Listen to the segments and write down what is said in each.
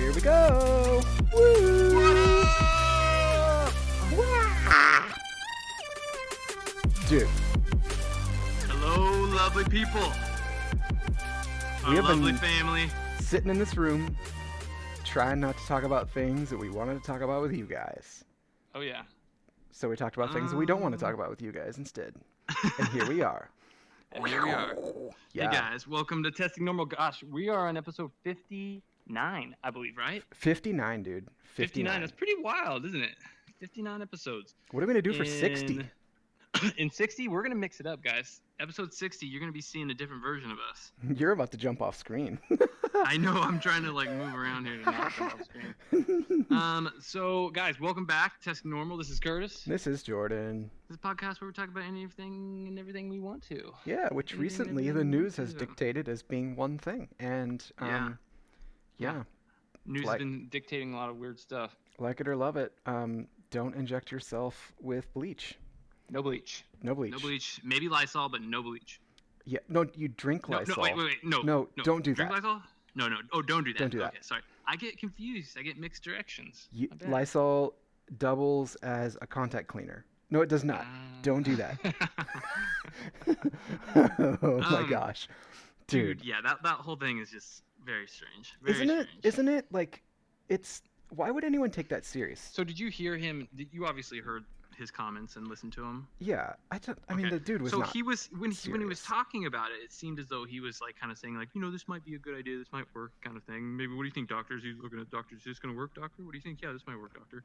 Here we go. Woo! Dude. Hello, lovely people. We have lovely been family. Sitting in this room, trying not to talk about things that we wanted to talk about with you guys. Oh, yeah. So we talked about things that we don't want to talk about with you guys instead. And here we are. And here we are. Yeah. Hey, guys. Welcome to Testing Normal. Gosh, we are on episode 59, I believe, right? 59, dude. 59. That's pretty wild, isn't it? 59 episodes. What are we going to do for 60? In 60, we're going to mix it up, guys. Episode 60, you're going to be seeing a different version of us. You're about to jump off screen. I know. I'm trying to move around here to not jump off screen. So, guys, welcome back. Testing Normal. This is Curtis. This is Jordan. This is a podcast where we talk about anything and everything we want to. Yeah, which recently the news has dictated as being one thing. And, yeah. News has been dictating a lot of weird stuff. Like it or love it, don't inject yourself with bleach. No bleach. No bleach. No bleach. Maybe Lysol, but no bleach. Yeah, no, you drink Lysol. No, wait. No, don't do drink that. Lysol? No. Oh, don't do that. Don't do that. Okay, sorry. I get confused. I get mixed directions. Lysol doubles as a contact cleaner. No, it does not. Don't do that. Oh my gosh. Dude, yeah, that whole thing is just very strange. Very strange. Isn't it like why would anyone take that serious? So did you hear him? You obviously heard his comments and listened to him. Yeah, I mean the dude was so not he was when he was serious. talking about it seemed as though he was like kind of saying like, this might be a good idea, this might work, kind of thing. Maybe what do you think, doctors? He's looking at doctors. Is this going to work, doctor? What do you think? Yeah, this might work, doctor.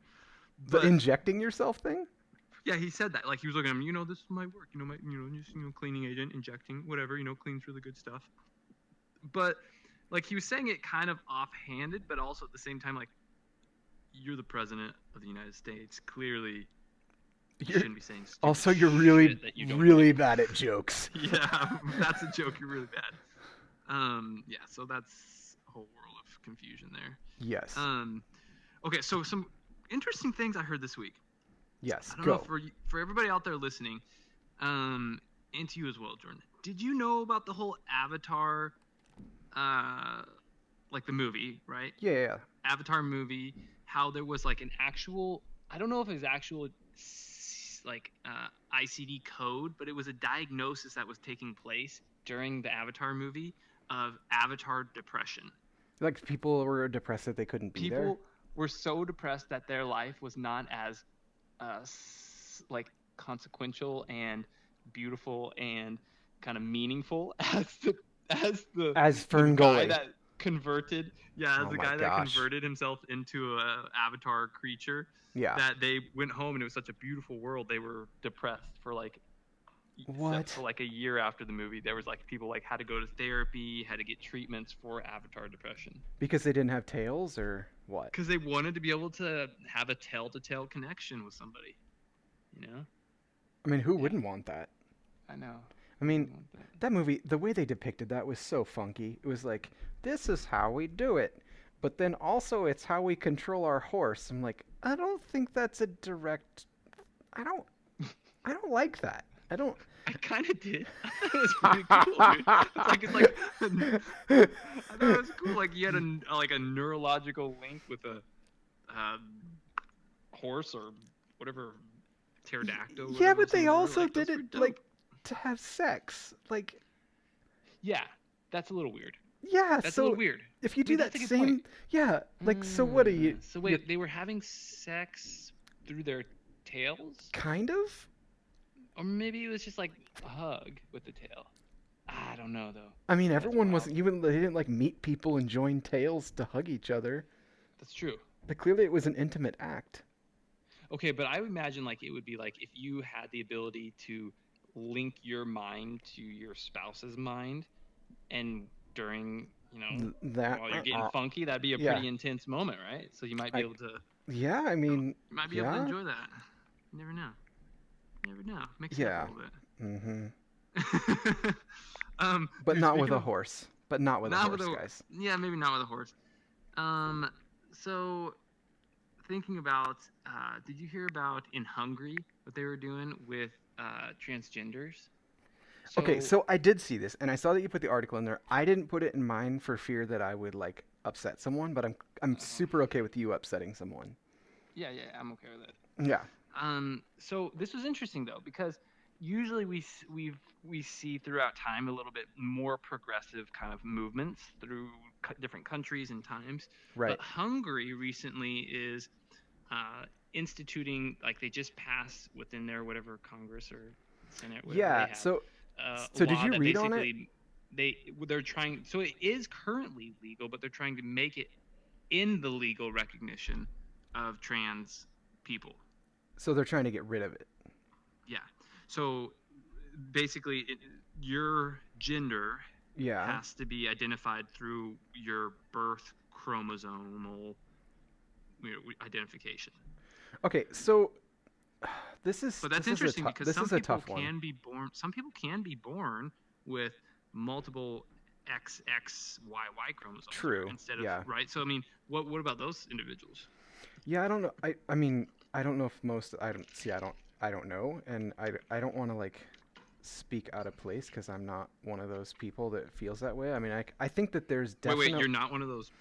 The injecting yourself thing? Yeah, he said that. Like he was looking at him, this might work. Just cleaning agent, injecting, whatever, cleans really good stuff. But like he was saying it kind of offhanded, but also at the same time like, you're the president of the United States. Clearly, you shouldn't be saying stupid also, you're really bad at jokes. Yeah, that's a joke. You're really bad. Yeah, so that's a whole world of confusion there. Yes. Okay, so some interesting things I heard this week. Yes, I don't know for everybody out there listening, and to you as well, Jordan. Did you know about the whole Avatar, like the movie, right? Yeah. Avatar movie. How there was like an actual, I don't know if it was actual like ICD code, but it was a diagnosis that was taking place during the Avatar movie of Avatar depression. Like people were depressed that they couldn't be there? People were so depressed that their life was not as like consequential and beautiful and kind of meaningful as Fern Gully that converted the guy that converted himself into a avatar creature. That they went home and it was such a beautiful world. They were depressed for like a year after the movie. There was like people like had to go to therapy, had to get treatments for avatar depression because they didn't have tails or what? Because they wanted to be able to have a tail-to-tail connection with somebody. I mean, who wouldn't want that? I know. I mean, that movie, the way they depicted that was so funky. It was like, this is how we do it. But then also it's how we control our horse. I'm like, I don't think that's a direct... I don't like that. I kind of did. I thought it was pretty cool, dude. I thought it was cool. Like, you had a neurological link with a horse or whatever, pterodactyl. Yeah, but they also did it, like, to have sex. Like... Yeah, that's a little weird. Yeah, that's a little weird. If you do that same... Yeah, like, so what are you... So wait, they were having sex through their tails? Kind of? Or maybe it was just like a hug with the tail. I don't know, though. I mean, everyone wasn't... They didn't, like, meet people and join tails to hug each other. That's true. But clearly it was an intimate act. Okay, but I would imagine, like, it would be like if you had the ability to link your mind to your spouse's mind and during, while you're getting funky, that'd be a pretty intense moment, right? So you might be able to... Yeah, I mean... You might be able to enjoy that. You never know. Mix it up a little bit. Mm-hmm. But not with a horse. But not with a horse, guys. Yeah, maybe not with a horse. So, thinking about... did you hear about in Hungary what they were doing with transgenders? Okay, so I did see this, and I saw that you put the article in there. I didn't put it in mine for fear that I would, like, upset someone, but I'm Uh-huh. super okay with you upsetting someone. Yeah, yeah, I'm okay with it. Yeah. So this was interesting though because usually we see throughout time a little bit more progressive kind of movements through different countries and times, but Right. Hungary recently is uh, instituting like they just passed within their whatever Congress or Senate whatever they Yeah. have a So did law you that read on it? basically they're trying so it is currently legal but they're trying to make it in the legal recognition of trans people. So they're trying to get rid of it. Yeah. So basically, your gender Yeah. has to be identified through your birth chromosomal identification. Okay. So But that's this is a interesting tough because this some is a people tough one. can be born. Some people can be born with multiple XXYY chromosomes, or True. instead of Yeah. right. So I mean, what about those individuals? Yeah. I don't know. I mean I don't know if most I don't see. I don't know, and I don't want to like speak out of place because I'm not one of those people that feels that way. I mean I think that there's Wait, definite you're not one of those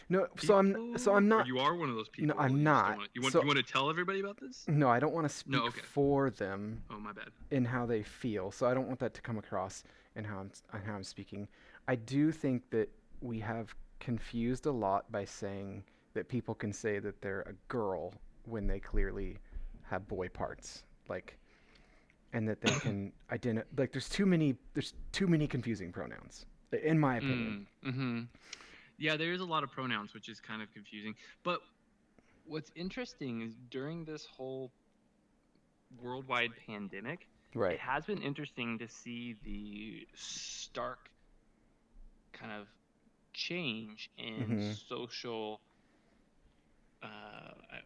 no. So people, I'm or not. you are one of those No, people? I'm You just don't not. want. So You want to tell everybody about this? no, I don't want to No, speak okay. for them Oh, my bad. in how they feel. So I don't want that to come across in how I'm speaking. I do think that we have confused a lot by saying that people can say that they're a girl when they clearly have boy parts. Like and that they can identify like there's too many confusing pronouns in my opinion. Mm-hmm. Yeah, there is a lot of pronouns, which is kind of confusing. But what's interesting is during this whole worldwide pandemic, it Right. has been interesting to see the stark kind of change in Mhm. social,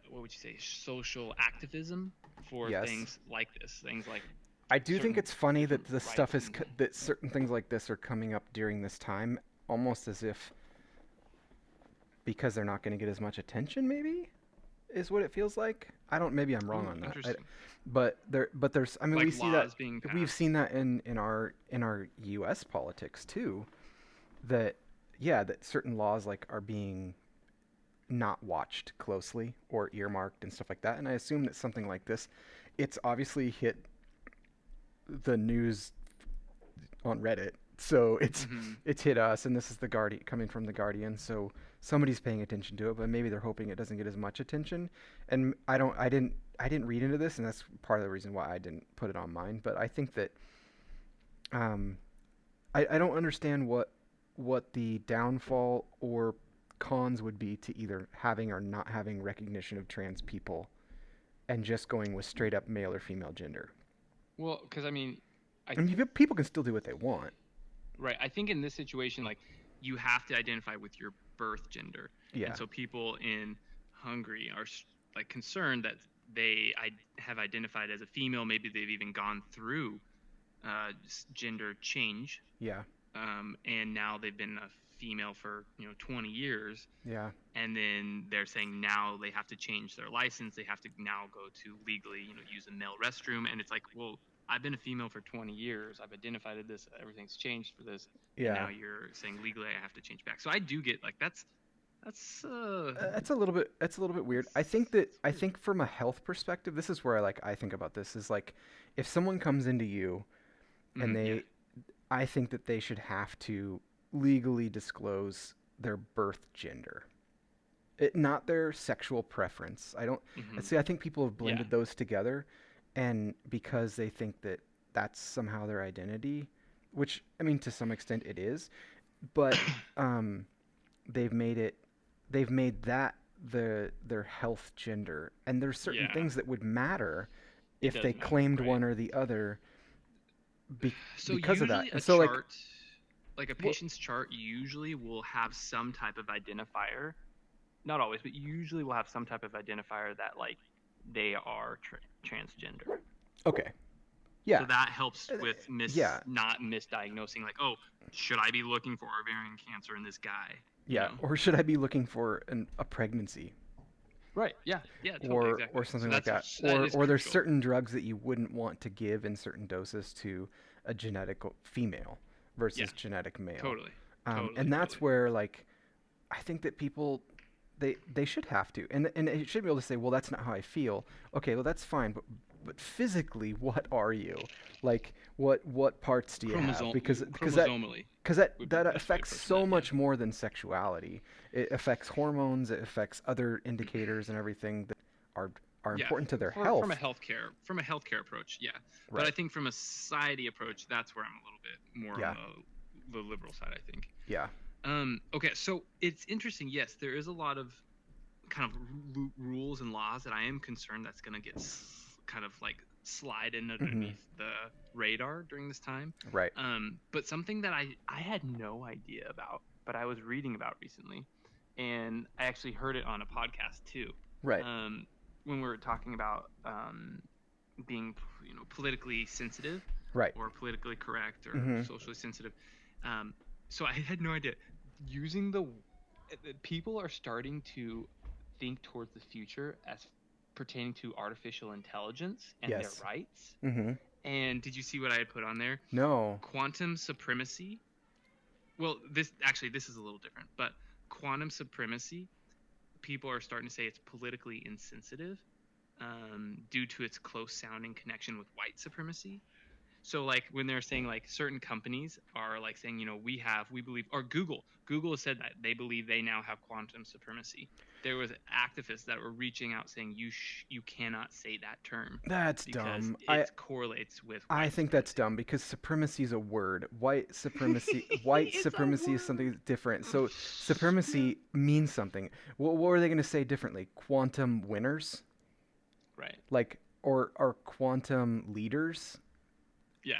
what would you say, social activism for Yes. things like this, things like I do think certain it's funny different that the stuff rights is and that certain things like this are coming up during this time, almost as if because they're not going to get as much attention. Maybe is what it feels like. I don't. Maybe I'm wrong ooh, on that. interesting, But there's. I mean, we like see that. laws being We've passed. seen that in our U.S. politics too. That yeah, that certain laws like are being not watched closely or earmarked and stuff like that. And I assume that something like this, it's obviously hit the news on Reddit. So Mm-hmm. it's hit us, and this is the Guardian coming from the Guardian. So somebody's paying attention to it, but maybe they're hoping it doesn't get as much attention. And I didn't read into this, and that's part of the reason why I didn't put it on mine. But I think that um, I don't understand what the downfall or cons would be to either having or not having recognition of trans people and just going with straight up male or female gender. Well, because I mean, I I mean, people can still do what they want. right. I think in this situation, like you have to identify with your birth gender, and Yeah. so people in Hungary are like concerned that they have identified as a female. Maybe they've even gone through gender change, Yeah. and now they've been a female for 20 years, Yeah. and then they're saying now they have to change their license. They have to now go to legally, use a male restroom, and it's like, well, I've been a female for 20 years. I've identified this. Everything's changed for this, and Yeah. now you're saying legally I have to change back. So I do get like that's That's a little bit weird. it's I weird. think from a health perspective, this is where I think about this is like if someone comes into you and Yeah. I think that they should have to legally disclose their birth gender. Not their sexual preference. I don't hmm see I think people have Yeah. blended those together and because they think that that's somehow their identity, which I mean to some extent it is, but um they've made it they've made that their health gender and there's certain Yeah. things that would matter It if they does matter, claimed right? one or the other So because of that usually and a so like chart, like a well, patient's chart, usually will have some type of identifier. Not always, but usually will have some type of identifier that like they are transgender. okay So yeah that helps with yeah not misdiagnosing like, oh, should I be looking for ovarian cancer in this guy? You yeah know? or should I be looking for a pregnancy Right. Yeah. Yeah. Totally. Exactly. or So something like that that is or there's crucial. certain drugs that you wouldn't want to give in certain doses to a genetic female Yeah. versus genetic male Totally. and Totally. that's Totally. where like I think that people they should have to, and it should be able to say, well, that's not how I feel. Okay, well, that's fine, but physically, what are you? Like, what parts do you have? Chromosomally Because would be that the best way of affects approaching so that. Yeah. much more than sexuality. It affects hormones. It affects other indicators and everything that are are Yeah, important to their from a health. healthcare approach, yeah. But I Right. think from a society approach, that's where I'm a little bit more on Yeah. the liberal side, I think. Yeah. Okay, so it's interesting. Yes, there is a lot of kind of rules and laws that I am concerned that's going to get kind of like slide in Hmm. underneath the radar during this time. Right. But something that I had no idea about, but I was reading about recently, and I actually heard it on a podcast too. Right. Um, when we were talking about being, politically sensitive Right. or politically correct or Hmm. socially sensitive. Um, so I had no idea. Using people are starting to think towards the future as pertaining to artificial intelligence and their Yes. rights. Hmm. And did you see what I had put on there? No. Quantum supremacy. Well, this is a little different, but quantum supremacy, people are starting to say it's politically insensitive due to its close sounding connection with white supremacy. So like when they're saying like certain companies are like saying, we believe, or Google has said that they believe they now have quantum supremacy. There was activists that were reaching out saying you cannot say that term That's because dumb. it correlates with I white think that's supremacy. dumb because supremacy is a word. White It's a supremacy is something word. different. So supremacy means something. What were they going to say differently? Quantum winners, Right. like or quantum leaders? Yeah.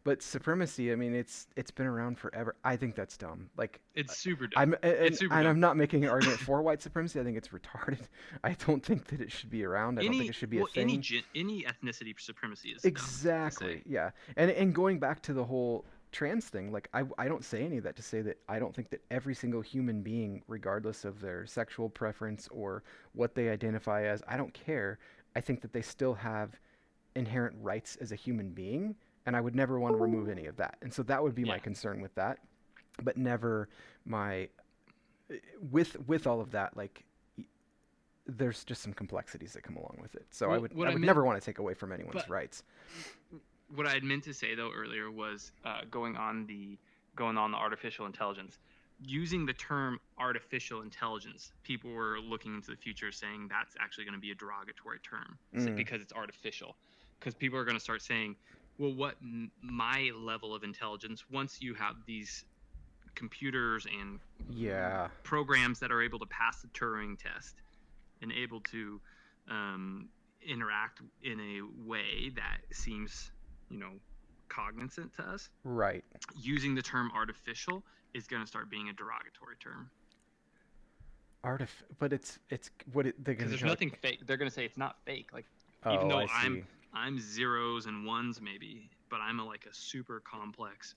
But supremacy. I mean, it's been around forever. I think that's dumb. Like, It's super dumb. I'm It's super and dumb. I'm not making an argument for white supremacy. I think it's retarded. I don't think that it should be around. I don't think it should be a thing. Any ethnicity supremacy is dumb to say. Exactly. Yeah. And going back to the whole trans thing, like I don't say any of that to say that I don't think that every single human being, regardless of their sexual preference or what they identify as, I don't care. I think that they still have inherent rights as a human being, and I would never want to remove any of that. And so that would be my Yeah. concern with that, but never my with all of that, like there's just some complexities that come along with it. So Well, what I I would meant, never want to take away from anyone's but rights. what I had meant to say though earlier was going on the artificial intelligence. Using the term artificial intelligence, people were looking into the future saying that's actually going to be a derogatory term Mm, because it's artificial. Because people are going to start saying, well, what my level of intelligence, once you have these computers and yeah. programs that are able to pass the Turing test and able to interact in a way that seems, you know, cognizant to us, Right. using the term artificial is going to start being a derogatory term But it's what they're because gonna there's call it. nothing fake. They're going to say it's not fake. Like even Oh, though I see. I'm zeros and ones maybe, but I'm like a super complex.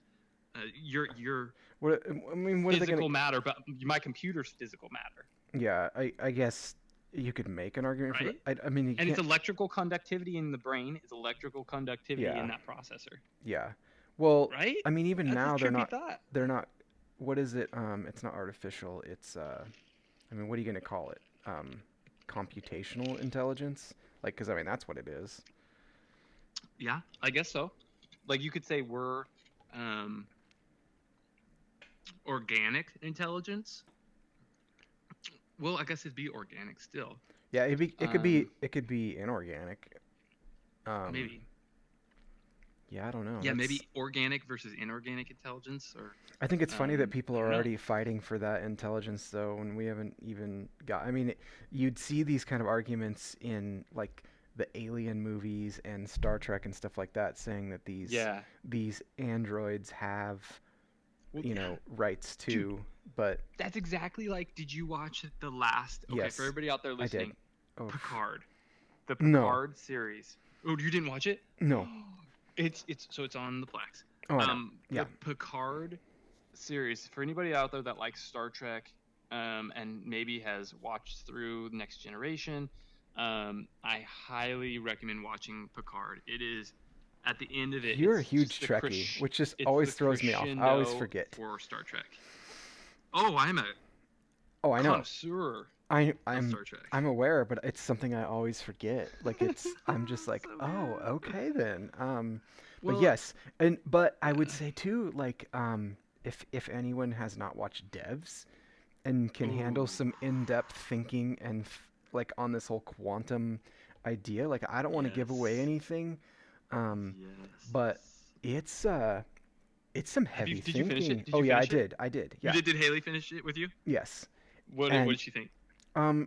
You're What I mean, what are they gonna? physical matter, but my computer's physical matter, Yeah, I guess you could make an argument for that. right? I mean, you And it's can't. electrical conductivity in the brain. It's electrical conductivity in Yeah, that processor, yeah. Well, right? I mean, even That's a now trippy thought. they're not. What is it? It's not artificial. It's I mean, what are you gonna call it? Computational intelligence. Like, because I mean, that's what it is. Yeah, I guess so. Like you could say we're um, organic intelligence. Well, I guess it'd be organic still. Yeah, Um, it could be inorganic. Um, Maybe. yeah, I don't know. Yeah, That's maybe organic versus inorganic intelligence, or I think it's funny that people I are don't know. already fighting for that intelligence, though, and we haven't even got. I mean, you'd see these kind of arguments in like the Alien movies and Star Trek and stuff like that, saying that Yeah. these androids have, Well, you yeah, know, rights dude, too. But that's exactly like. Did you watch the last? Okay, for yes, everybody out there I did. listening, Oh Picard, the no, Picard series. Oh, you didn't watch it? no. It's on the Plex. Oh, I know. The Yeah. Picard series, for anybody out there that likes Star Trek, and maybe has watched through Next Generation, I highly recommend watching Picard. It is at the end of it, You're a huge Trekkie, which just it's the always throws me off. I always crescendo forget. for Star Trek. Oh, I'm a Oh, I know. connoisseur I of I'm Star Trek. I'm aware, but it's something I always forget. Like it's I'm just like, So "Oh, good. okay then." But Well, yes, and but I would yeah. say too, like if anyone has not watched Devs and can handle Ooh, some in-depth thinking and like on this whole quantum idea, like I don't want to give away yes, anything, um, yes. but it's uh it's some Have you? heavy Did you finish it? thinking. Did Oh you yeah, I finish it? did. I did. You Yeah. did. Did Haley finish it with you? Yes. What And did she think?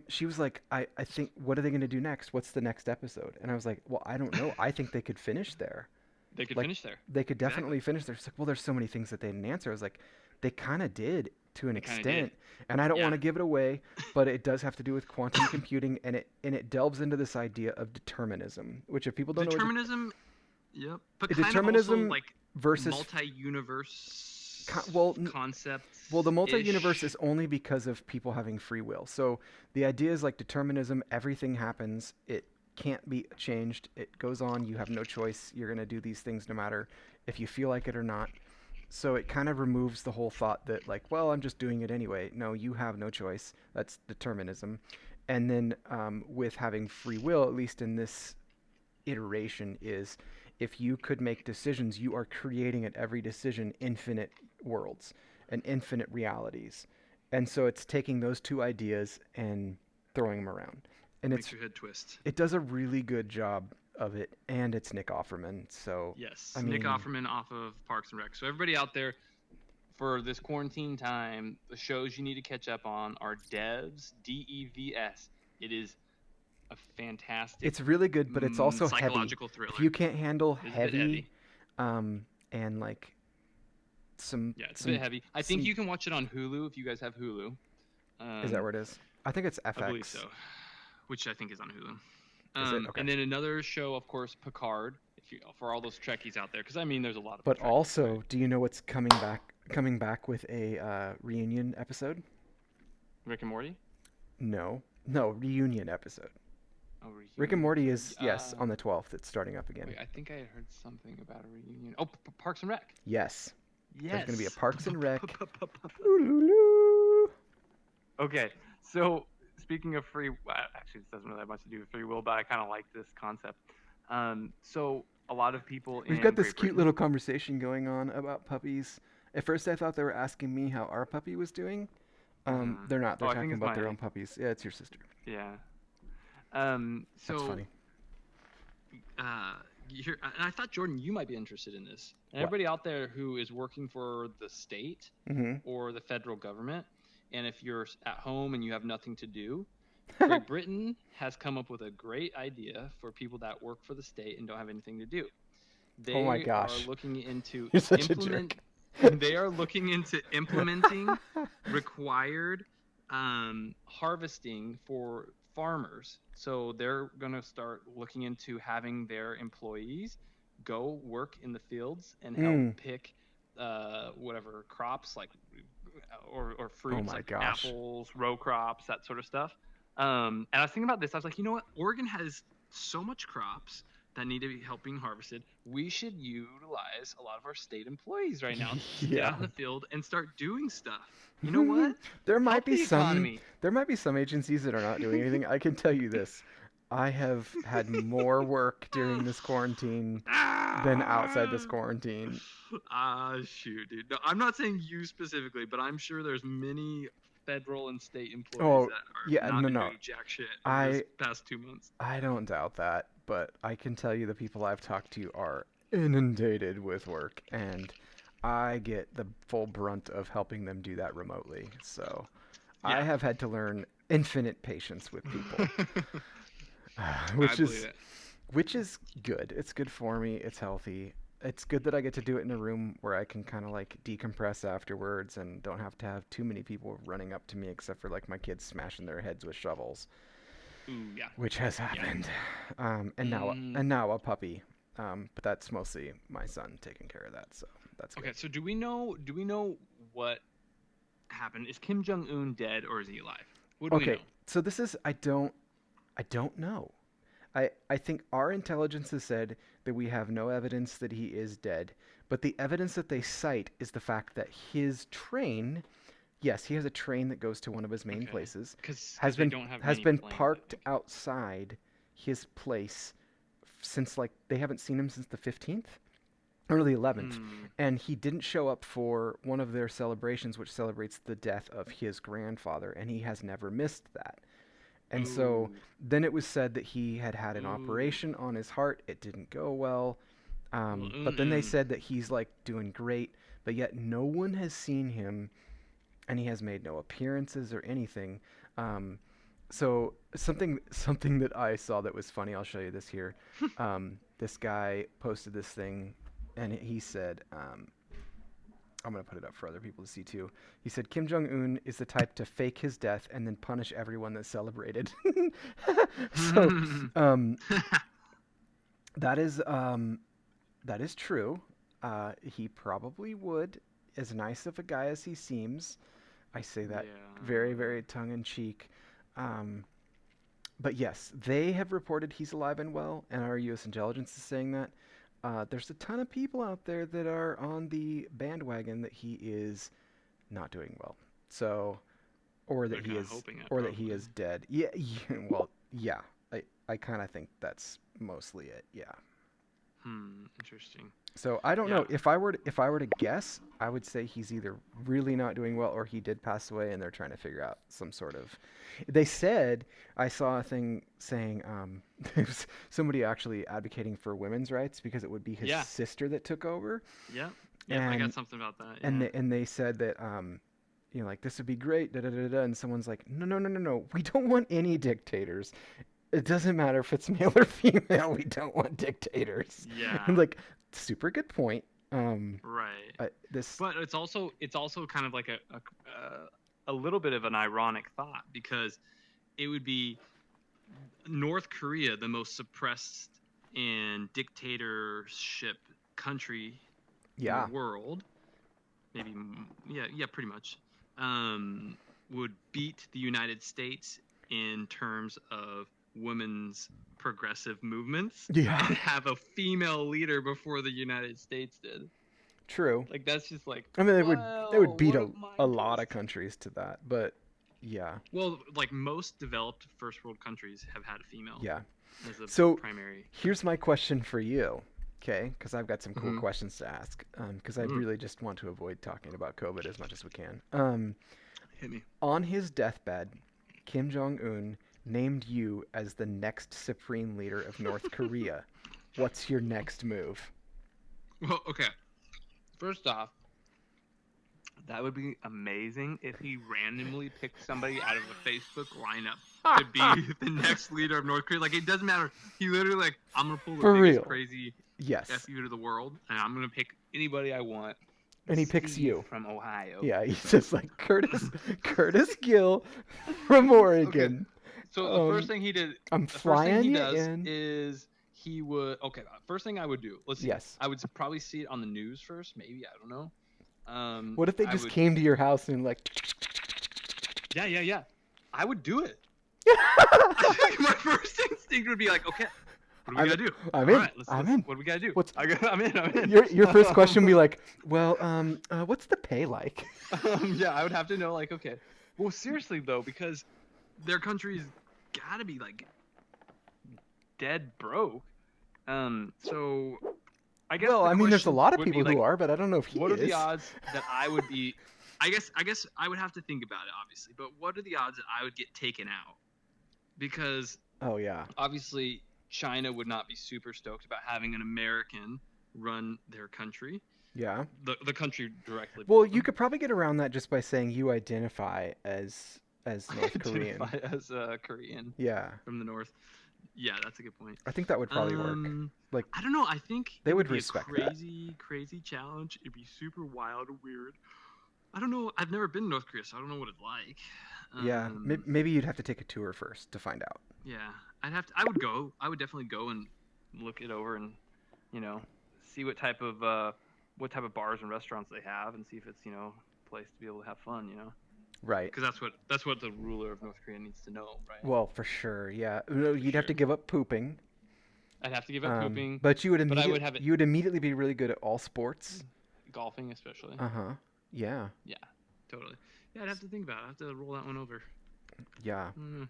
she was like, I think, what are they going to do next? What's the next episode? And I was like, well, I don't know. I think they could finish there. They could Like, finish there. they could Exactly. definitely finish there. She's like, well, there's so many things that they didn't answer. I was like, they kind of did to an They kind of did. extent. And I don't want Yeah. to give it away, but it does have to do with quantum computing, and it delves into this idea of determinism, which if people don't know what Determinism. Yep. But kind of also determinism like versus multi-universe well, concept well, the multi-universe ish. is only because of people having free will. So the idea is like determinism, everything happens, it can't be changed, it goes on, you have no choice, you're going to do these things no matter if you feel like it or not. So it kind of removes the whole thought that like, well, I'm just doing it anyway. No, you have no choice. That's determinism. And then with having free will, at least in this iteration, is if you could make decisions, you are creating at every decision infinite worlds and infinite realities. And so it's taking those two ideas and throwing them around. And Makes your head twist. it does a really good job of it, and it's Nick Offerman. So I Yes, Nick mean, Offerman off of Parks and Rec. So everybody out there, for this quarantine time, the shows you need to catch up on are Devs, Devs. It is a fantastic it's really good, but it's also heavy. psychological If thriller. you can't handle It is a bit heavy, heavy. and like Yeah, it's a bit some heavy. I think some you can watch it on Hulu if you guys have Hulu. is that Um, where it is? I think it's I believe FX. so, which I think is on Hulu. Is it? Okay. And then another show, of course, Picard. If you for all those Trekkies out there, because I mean, there's a lot of But Trekkies, right? also, do you know what's coming back with a reunion episode? Rick and Morty. No. No, reunion episode. Oh, Rick and reunion. Morty is yes, on the 12th it's starting up again. Wait, I think I had heard something about a reunion. Oh, Parks and Rec. Yes. There's going to be a Yes. Parks and Rec. Ooh-loo-loo. Okay, so speaking of free, actually, this doesn't really have much to do with free will, but I kind of like this concept. So a lot of people We've in got this Great cute Britain. little conversation going on about puppies. At first I thought they were asking me how our puppy was doing. They're not. Oh, They're I think talking it's about their my own puppies. Yeah, it's your sister. yeah. That's So funny. uh, and I thought Jordan, you might be interested in this. And What? everybody out there who is working for the state Mhm. or the federal government, and if you're at home and you have nothing to do, Great Britain has come up with a great idea for people that work for the state and don't have anything to do. Oh my They are gosh. looking into You're such a implement. jerk. They are looking into implementing required harvesting for farmers. So they're going to start looking into having their employees go work in the fields and help Mm. pick whatever crops like or Oh fruits my like gosh. apples, row crops, that sort of stuff. And I was thinking about this. I was like, you know what? Oregon has so much crops that need to be helping harvested. We should utilize a lot of our state employees right now to just get out Yeah. in the field and start doing stuff. You know what? there might Help be the some economy. there might be some agencies that are not doing anything. I can tell you this. I have had more work during this quarantine than outside this quarantine. Shoot, dude. No, I'm not saying you specifically, but I'm sure there's many federal and state employees Oh, that are yeah, not no been no. doing jack shit in this I past 2 months. I don't doubt that, but I can tell you the people I've talked to are inundated with work, and I get the full brunt of helping them do that remotely. So I Yeah. have had to learn infinite patience with people, I which believe is it. which is good. It's good for me. It's healthy. It's good that I get to do it in a room where I can kind of like decompress afterwards and don't have to have too many people running up to me except for like my kids smashing their heads with shovels, Ooh, yeah. which has Yeah. happened. Mm. And now a puppy. But that's mostly my son taking care of that, so that's good. Okay, so do we know what happened? Is Kim Jong Un dead or is he alive? What do we Okay, know? so this is I don't know. I think our intelligence has said that we have no evidence that he is dead, but the evidence that they cite is the fact that his train Yes, he has a train that goes to one of his main Okay, places. because Has they been don't have has many been planes, I parked think. outside his place since like they haven't seen him since the 15th or the 11th, Hmm. and he didn't show up for one of their celebrations which celebrates the death of his grandfather, and he has never missed that. And so Ooh. then it was said that he had had an Ooh. operation on his heart. It didn't go well. Well, But then they mm-mm. said that he's like doing great, but yet no one has seen him, and he has made no appearances or anything. Um, so something that I saw that was funny. I'll show you this here. This guy posted this thing, and he said, I'm gonna put it up for other people to see too. He said Kim Jong Un is the type to fake his death and then punish everyone that celebrated. So um, that is that is true. He probably would, as nice of a guy as he seems. I say that very, Yeah. very tongue in cheek. Um, but yes, they have reported he's alive and well, and our U.S. intelligence is saying that. There's a ton of people out there that are on the bandwagon that he is not doing well. So, They're kind of hoping it, or that he probably. is dead. Yeah, well, yeah. I kind of think that's mostly it. Yeah. Interesting. So I don't Yeah. know if I were to guess, I would say he's either really not doing well or he did pass away and they're trying to figure out some sort of. They said I saw a thing saying there's somebody actually advocating for women's rights because it would be his Yeah. sister that took over, Yep. Yep. I got and something about that. Yeah. they said that like this would be great, da da da da, and someone's like, no no no no no, we don't want any dictators. It doesn't matter if it's male or female. We don't want dictators. And Yeah. like, super good point. Right. This, But it's also kind of like a little bit of an ironic thought because it would be North Korea, the most suppressed and dictatorship country in the yeah, world, maybe yeah, pretty much, um, would beat the United States in terms of women's progressive movements yeah, and have a female leader before the United States did. true. Like that's just like, I mean, they would wow, beat what a a mind lot of twist. countries to that, but yeah, Well, like most developed first world countries have had a female yeah. as a So primary here's my president. question for you, okay? Because I've got some cool Mm-hmm. questions to ask. Because I Mm, really just want to avoid talking about COVID as much as we can. hit me. On his deathbed, Kim Jong Un named you as the next supreme leader of North Korea. What's your next move? Well, okay. First off, that would be amazing if he randomly picked somebody out of a Facebook lineup to be the next leader of North Korea. Like it doesn't matter. He literally like, I'm gonna pull the For biggest real? crazy Yes. fu to the world, and I'm gonna pick anybody I want. And he picks Steve you. from Ohio. Yeah, he's just like Curtis Gill from Okay, Oregon. so Um, I'm the first thing flying he you does in. is he would. Okay, first thing I would do. Let's see. Yes. I would probably see it on the news first. Maybe I don't know. What if they I just would. came to your house and like? Yeah, yeah, yeah. I would do it. My first instinct would be like, okay, what do we I'm, gotta do? I'm All in. right, I'm let's. in. What do we gotta do? What's I'm in. I'm in. your first question? Would be like, well, what's the pay like? Yeah, I would have to know, like, okay. Well, seriously though, because their country's gotta be like dead broke. So I guess Well, the I mean, there's a question lot of would be people who like, are, but I don't know if he what are the is. odds that I would be? I guess I would have to think about it, obviously. But what are the odds that I would get taken out? Because Oh yeah. obviously China would not be super stoked about having an American run their country, Yeah. the country directly Well, below you them. could probably get around that just by saying you identify as North Korean. Identify as a Korean Yeah. from the north. Yeah, that's a good point. I think that would probably work. Um, Like I don't know. I think they it would would be a respect that. crazy challenge. It'd be super wild and weird. I don't know. I've never been to North Korea, so I don't know what it's like. Yeah. Maybe you'd have to take a tour first to find out. Yeah, I'd have to. I would go. I would definitely go and look it over and, you know, see what type of bars and restaurants they have and see if it's a place to be able to have fun. Right. Because that's what the ruler of North Korea needs to know, right? Well, for sure. Yeah. For You'd have to sure. give up pooping. I'd have to give up pooping, But but I would have it you would immediately be really good at all sports. golfing especially. Uh huh. Yeah. Yeah, totally. Yeah, I'd have to think about it. I'd have to roll that one over. Yeah. Mm,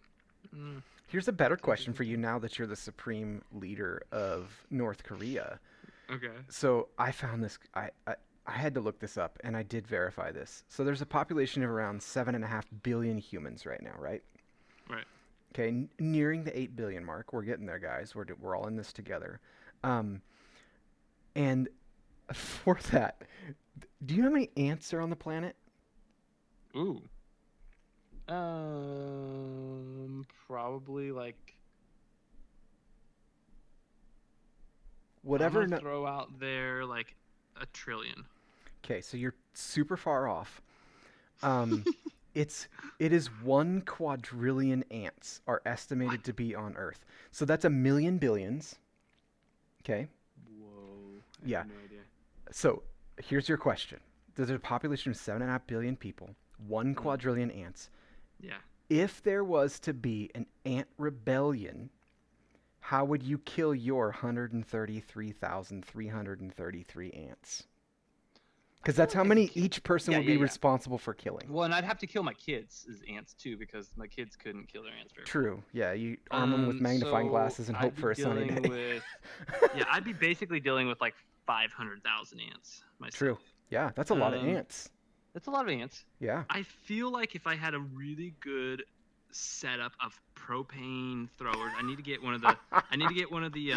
mm, Here's a better thinking, question for you thinking. now that you're the supreme leader of North Korea. Okay. So I found this. I had to look this up, and I did verify this. So there's a population of around 7.5 billion humans right now, right? Right. Okay, nearing the 8 billion mark. We're getting there, guys. We're all in this together. Um, and for that, do you know how many ants are on the planet? Ooh. Probably like I'm Whatever. gonna No, throw out there like a trillion. okay, so you're super far off. Um, it's it is 1 quadrillion ants are What? estimated to be on Earth. So that's a million billions. Okay. Whoa! I Yeah. had no idea. So here's your question: there's a population of 7.5 billion people, one Mm, quadrillion ants. yeah. If there was to be an ant rebellion, how would you kill your 133,333 ants? I Because feel that's like how I could many kill. each person Yeah, would yeah, be yeah. responsible for killing. Well, and I'd have to kill my kids as ants too because my kids couldn't kill their ants very well. True. Yeah, you arm them with magnifying So glasses and I'd hope be for a sunny dealing day. with. Yeah, I'd be basically dealing with like 500,000 ants True. myself. Yeah, that's a lot of Um, ants. that's a lot of ants. Yeah. I feel like if I had a really good setup of propane throwers, I need to get one of the. I need to get one of the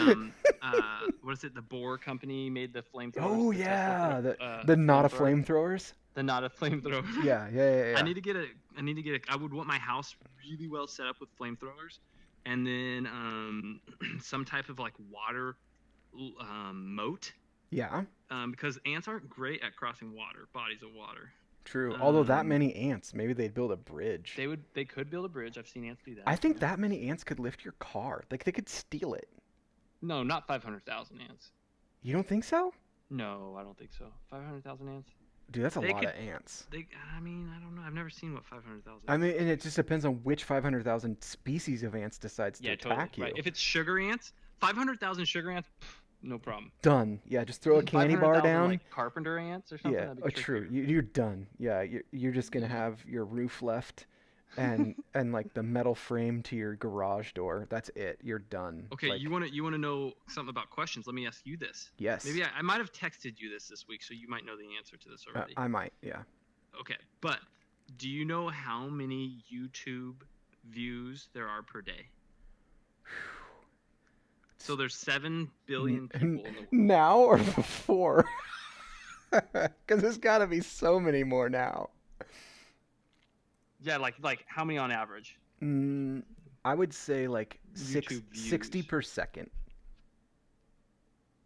what is it? The Bohr company made the flamethrowers, Oh the Tesla yeah, the not a flamethrower, flamethrowers. the not a flamethrower. Yeah, yeah, yeah, I yeah. need to get a. I need to get a. I would want my house really well set up with flamethrowers, and then some type of like water moat, Yeah, because ants aren't great at crossing water, bodies of water. true. Although that Um, many ants, maybe they'd build a bridge. they could build a bridge. I've seen ants do I that. think Yeah. that many ants could lift your car. Like they could steal it. No, not 500,000 ants. You don't think so? No, I don't think so. 500,000 ants. Dude, that's a They lot could. of ants. They. I mean, I don't know. I've never seen what 500,000 I ants mean, look and like. it just depends on which 500,000 species of ants decides to Yeah, totally. attack Right. you. If it's sugar ants, 500,000 sugar ants, no problem. Done. Yeah, just throw a candy bar 500,000 like down. carpenter ants or something, Yeah, that'd be oh, true. trickier. You're done. Yeah, you're just gonna Yeah. have your roof left, and like the metal frame to your garage door. That's it. You're done. Okay, Like, you wanna know something about questions? Let me ask you this. yes, Maybe I might have texted you this week, so you might know the answer to this already. I might. Yeah. Okay, but do you know how many YouTube views there are per day? So there's 7 billion people in the world. Now or before? Because there's got to be so many more now. Yeah, like how many on average? Mm, I would say like YouTube 60 views. per second.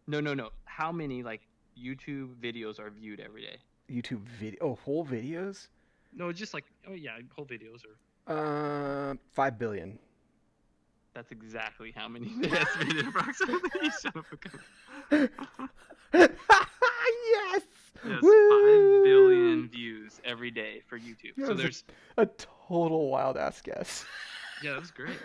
No, no, no. How many like YouTube videos are viewed every day? YouTube video. Oh, whole videos. No, just like oh yeah, whole videos are. 5 billion. That's exactly how many they estimated approximately. You son of a gun. Yes. Yes, 5 billion Woo! views every day for YouTube. That So was there's a total wild ass guess. yeah, that was great.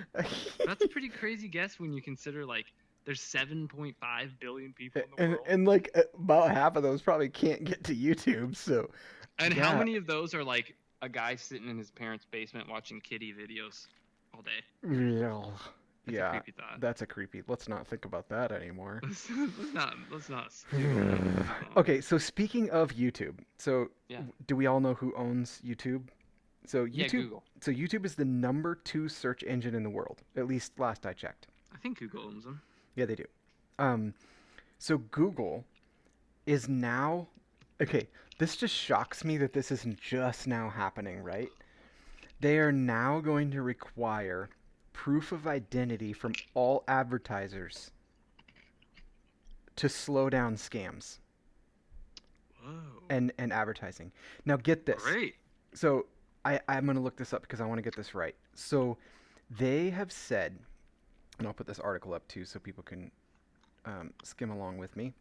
That's a pretty crazy guess when you consider like there's 7.5 billion people in the and world. and like about half of those probably can't get to YouTube. So And how yeah, many of those are like a guy sitting in his parents' basement watching kitty videos all day? real. That's a Yeah, creepy thought. that's a creepy. Let's not think about that anymore. Let's not stew on that one too long. Okay, so speaking of YouTube, so Yeah. do we all know who owns YouTube? So Yeah, YouTube, Google. so YouTube is the number 2 search engine in the world, at least last I checked. I think Google owns them. Yeah, they do. Um, so Google is now okay. This just shocks me that this isn't just now happening, right? They are now going to require proof of identity from all advertisers to slow down scams Whoa. and advertising. Now get this. Great. So I'm going to look this up because I want to get this right. So they have said, and I'll put this article up too so people can skim along with me.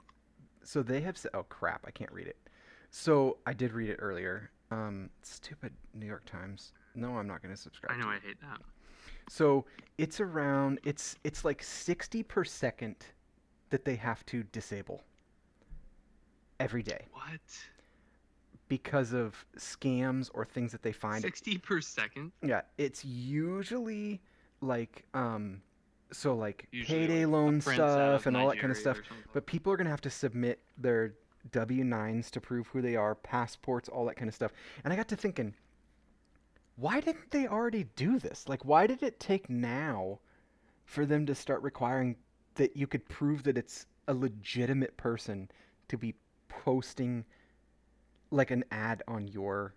So they have said, oh crap, I can't read it. So I did read it earlier. Stupid New York Times. No, I'm not going to subscribe I know to I it. hate that. So it's around, it's like 60 per second that they have to disable every day. What? because of scams or things that they find. 60 per second. Yeah, it's usually like so like Usually payday like a loan prince out stuff of and all that kind of Nigeria stuff, or something. but people are going to have to submit their W-9s to prove who they are, passports, all that kind of stuff. And I got to thinking, why didn't they already do this? Like, why did it take now for them to start requiring that you could prove that it's a legitimate person to be posting like an ad on your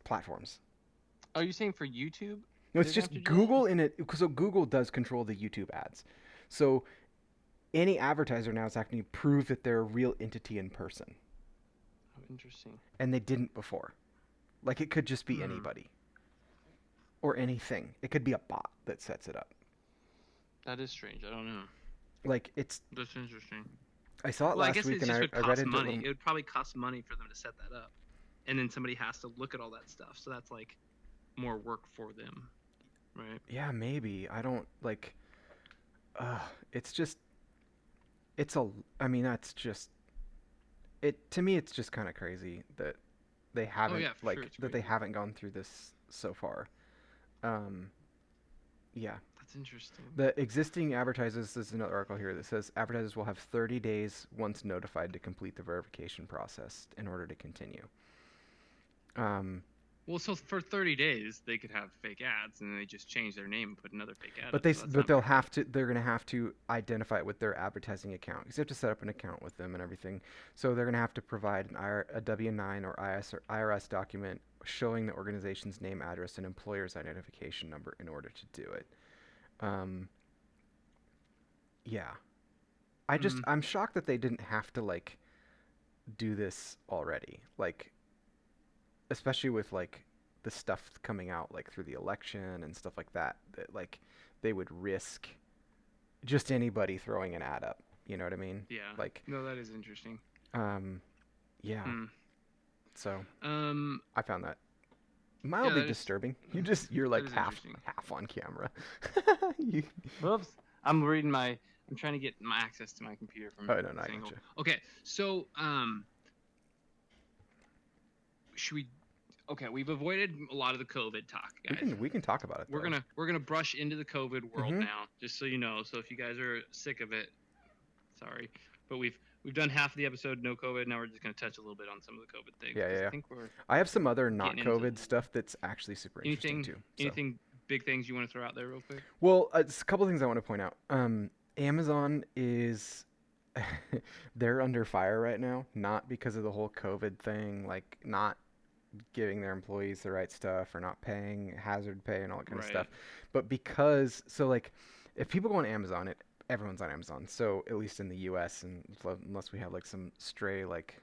platforms? Are you saying for YouTube? No, it's They're gonna have to just do that? Google in it. So Google does control the YouTube ads. So any advertiser now is having to prove that they're a real entity in person, Oh, interesting. and they didn't before. Like it could just be Hmm. anybody or anything. It could be a bot that sets it up. That is strange. I don't know. Like it's. That's interesting. I saw it Well, I last guess week, it and just would I read cost into it a money. little. It would probably cost money for them to set that up, and then somebody has to look at all that stuff. So that's like more work for them, right? Yeah, maybe. I don't like. Uh, it's just. It's a. I mean, that's just. It to me. It's just kind of crazy that they Oh haven't yeah, for sure, like it's that they crazy. haven't gone through this so far. Um, yeah. That's interesting. The existing advertisers, this is another article here that says advertisers will have 30 days once notified to complete the verification process in order to continue. Um, Well, so for 30 days they could have fake ads, and then they just change their name and put another fake ad but up. they So that's but not they'll very good. have to they're going to have to identify it with their advertising account because you have to set up an account with them and everything. So they're going to have to provide a W-9 or IRS document showing the organization's name, address, and employer's identification number in order to do it. Um, yeah, Hmm. I'm shocked that they didn't have to like do this already. Like especially with like the stuff coming out like through the election and stuff like that, that like they would risk just anybody throwing an ad up. You know what I mean? Yeah. Like, No, that is interesting. um, yeah. Hmm. So Um. I found that Yeah, mildly disturbing. You're that like is interesting. half on camera. you, Whoops. I'm reading my. I'm trying to get my access to my computer from oh no, no, this I angle. gotcha. Okay, so should we? Okay, we've avoided a lot of the COVID talk, guys. We can talk about it We're though. gonna we're gonna brush into the COVID world Mm-hmm. now, just so you know. So if you guys are sick of it, sorry, but we've done half of the episode no COVID. Now we're just gonna touch a little bit on some of the COVID things Yeah, yeah, because I yeah. think we're I have some other not getting into COVID stuff that's actually super interesting anything too. So. anything big things you want to throw out there real quick. Well, it's a couple things I want to point out. Amazon is they're under fire right now, not because of the whole COVID thing, like not giving their employees the right stuff or not paying hazard pay and all that kind of stuff, Right. but because so like if people go on Amazon, everyone's on Amazon. So at least in the U.S. and unless we have like some stray like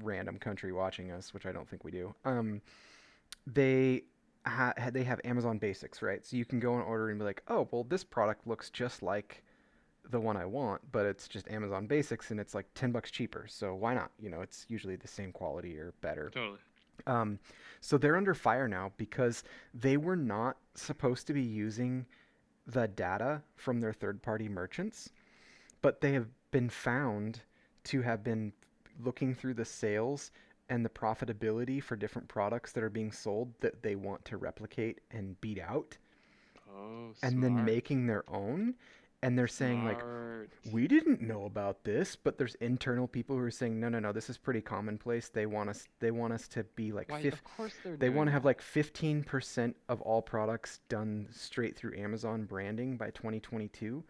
random country watching us, which I don't think we do. They they have Amazon Basics, right? So you can go and order and be like, oh, well, this product looks just like the one I want, but it's just Amazon Basics and it's like $10 cheaper. So why not? You know, it's usually the same quality or better. Totally. Um, so they're under fire now because they were not supposed to be using the data from their third-party merchants, but they have been found to have been looking through the sales and the profitability for different products that are being sold that they want to replicate and beat out Oh, and then smart. making their own. And they're saying like, Smart. we didn't know about this, but there's internal people who are saying, no, no, no, this is pretty commonplace. They want us to be like Why? Of course they're they want doing to have that. like 15% of all products done straight through Amazon branding by 2022.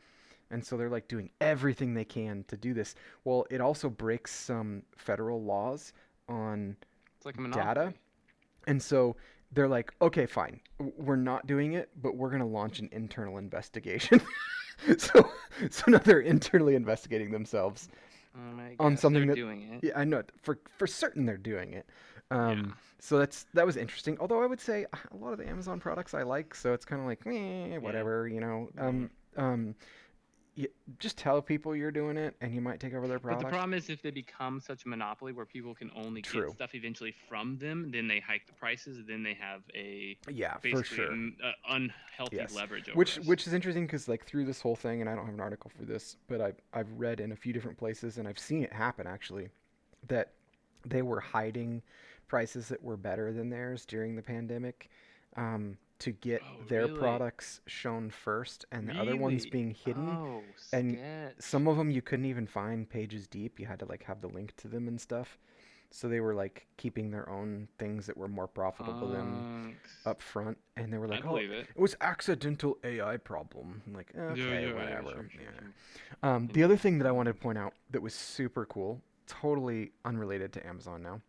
And so they're like doing everything they can to do this. Well, it also breaks some federal laws on It's like a data. monopoly. And so they're like, okay, fine. We're not doing it, but we're going to launch an internal investigation. so so now they're internally investigating themselves I on guess they're something that doing it. yeah, I know for certain they're doing it. Yeah. So that was interesting. Although I would say a lot of the Amazon products I like, so it's kind of like Yeah. whatever, you know. Yeah. Um, you, just tell people you're doing it, and you might take over their But the product. problem is if they become such a monopoly where people can only get True. stuff eventually from them, then they hike the prices, then they have a Yeah, for basically sure. unhealthy Yes, leverage over us. which is interesting because like through this whole thing, and I don't have an article for this, but I've read in a few different places, and I've seen it happen actually, that they were hiding prices that were better than theirs during the pandemic, to get Oh, their really? products shown first and the other ones Really? being hidden. Oh, And sketch. some of them you couldn't even find pages deep. You had to like have the link to them and stuff. So they were like keeping their own things that were more profitable than Punks. up front, and they were I like, "Oh, believe it. it was accidental AI problem." I'm like, Yeah, okay, yeah, yeah, whatever. sure, sure, Yeah. sure. The other Interesting. thing that I wanted to point out that was super cool, totally unrelated to Amazon now,